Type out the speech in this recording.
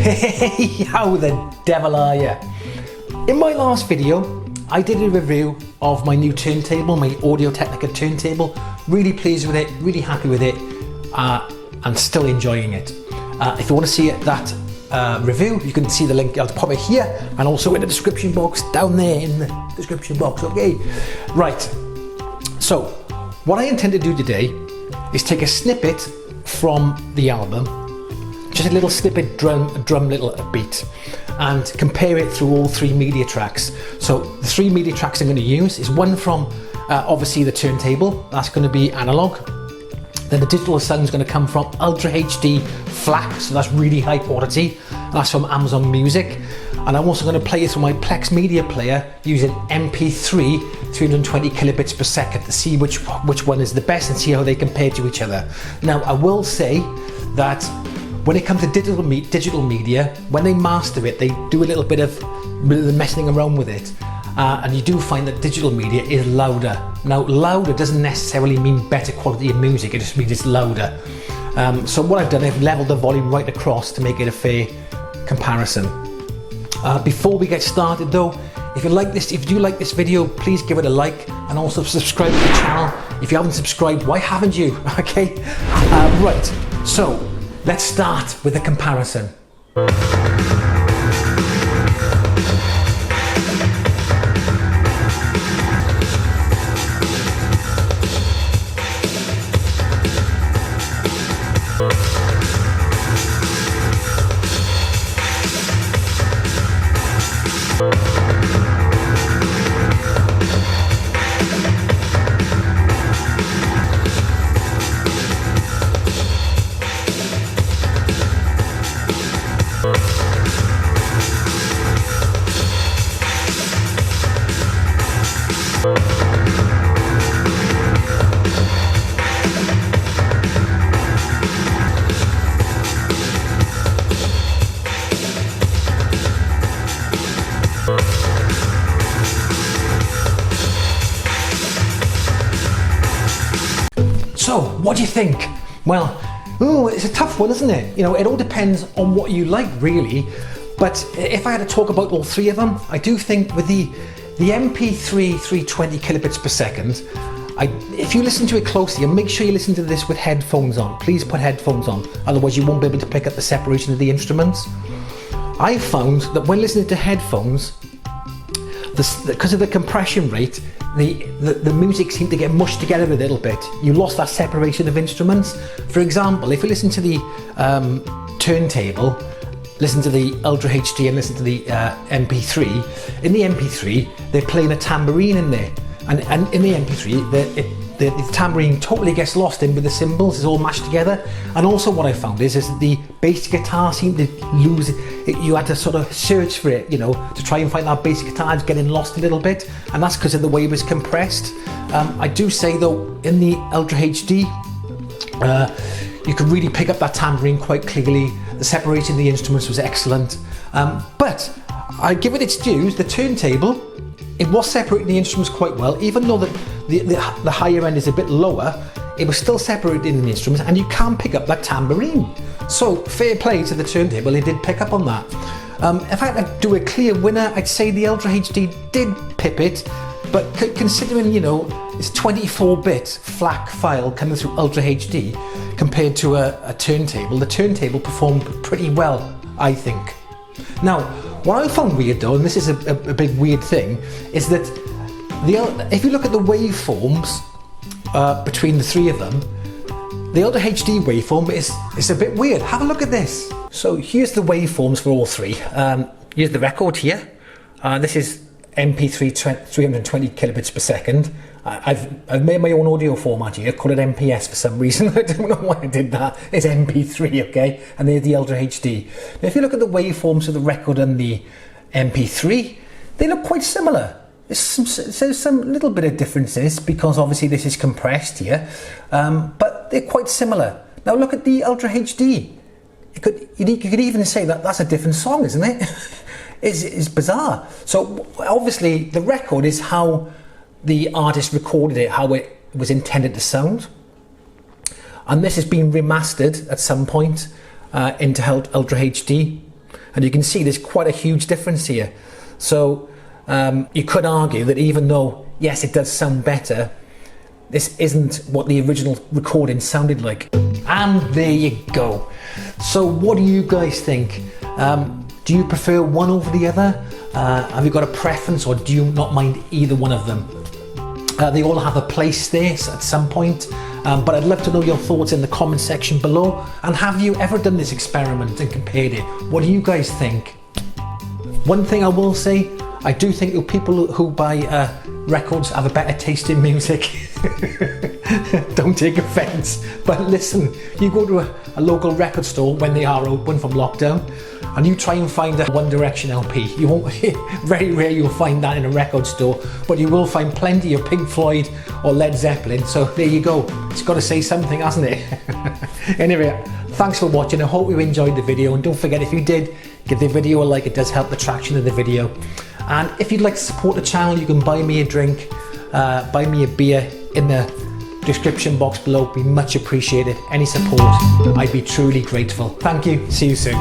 Hey, how the devil are you? In my last video, I did a review of my new turntable, my Audio-Technica turntable. Really pleased with it, really happy with it, and still enjoying it. If you want to see that review, you can see the link. I'll pop it here and also in the description box down there in the description box. Okay, right. So what I intend to do today is take a snippet from the album, just a little snippet, drum little beat, and compare it through all three media tracks. So the three media tracks I'm going to use is one from obviously the turntable. That's going to be Analogue. Then the digital sound is going to come from Ultra HD FLAC, so that's really high quality. That's from Amazon Music. And I'm also going to play it through my Plex media player using MP3 320 kilobits per second to see which one is the best and see how they compare to each other. Now I will say that when it comes to digital media, when they master it, they do a little bit of messing around with it. And you do find that digital media is louder. Now, louder doesn't necessarily mean better quality of music, it just means it's louder. So what I've done, I've leveled the volume right across to make it a fair comparison. Before we get started though, if you do like this video, please give it a like and also subscribe to the channel. If you haven't subscribed, why haven't you? Okay, right, so let's start with a comparison. So, what do you think? Well, it's a tough one, isn't it? You know, it all depends on what you like, really. But if I had to talk about all three of them, I do think with the MP3 320 kilobits per second, if you listen to it closely, and make sure you listen to this with headphones on. Please put headphones on, otherwise you won't be able to pick up the separation of the instruments. I found that when listening to headphones, because of the compression rate, the music seemed to get mushed together a little bit. You lost that separation of instruments. For example, if you listen to the turntable, listen to the Ultra HD and listen to the MP3, in the MP3 they're playing a tambourine in there, and in the MP3 the tambourine totally gets lost in with the cymbals. It's all mashed together. And also what I found is that the bass guitar seemed to lose it. You had to sort of search for it, you know, to try and find that bass guitar. It's getting lost a little bit, and that's because of the way it was compressed. I do say though, in the Ultra HD you could really pick up that tambourine quite clearly. The separation of the instruments was excellent, but I give it its dues. The turntable, it was separating the instruments quite well, even though the higher end is a bit lower. It was still separating the instruments, and you can pick up that tambourine. So fair play to the turntable, it did pick up on that. If I had to do a clear winner, I'd say the Ultra HD did pip it, but considering, you know, it's 24-bit FLAC file coming through Ultra HD compared to a turntable, the turntable performed pretty well, I think. Now, what I found weird though, and this is a big weird thing, is that if you look at the waveforms between the three of them, the Ultra HD waveform is a bit weird. Have a look at this. So here's the waveforms for all three. Here's the record here. This is MP3 320 kilobits per second. I've made my own audio format here, call it MPS for some reason. I don't know why I did that. It's MP3, okay? And there's the Ultra HD. Now if you look at the waveforms of the record and the MP3, they look quite similar. There's some little bit of differences because obviously this is compressed here, but they're quite similar. Now look at the Ultra HD. You could even say that that's a different song, isn't it? It's bizarre. So obviously the record is how the artist recorded it, how it was intended to sound. And this has been remastered at some point into Ultra HD. And you can see there's quite a huge difference here. So you could argue that even though, yes, it does sound better, this isn't what the original recording sounded like. And there you go. So what do you guys think? Do you prefer one over the other? Have you got a preference, or do you not mind either one of them? They all have a place there at some point, but I'd love to know your thoughts in the comment section below. And have you ever done this experiment and compared it? What do you guys think? One thing I will say, I do think that people who buy records have a better taste in music. Don't take offence, but listen, you go to a local record store when they are open from lockdown, and you try and find a One Direction LP. You won't, very rare you'll find that in a record store, but you will find plenty of Pink Floyd or Led Zeppelin, so there you go. It's got to say something, hasn't it? Anyway, thanks for watching. I hope you enjoyed the video, and don't forget, if you did, give the video a like. It does help the traction of the video. And if you'd like to support the channel, you can buy me a drink, buy me a beer in the description box below. Be much appreciated. Any support, I'd be truly grateful. Thank you. See you soon.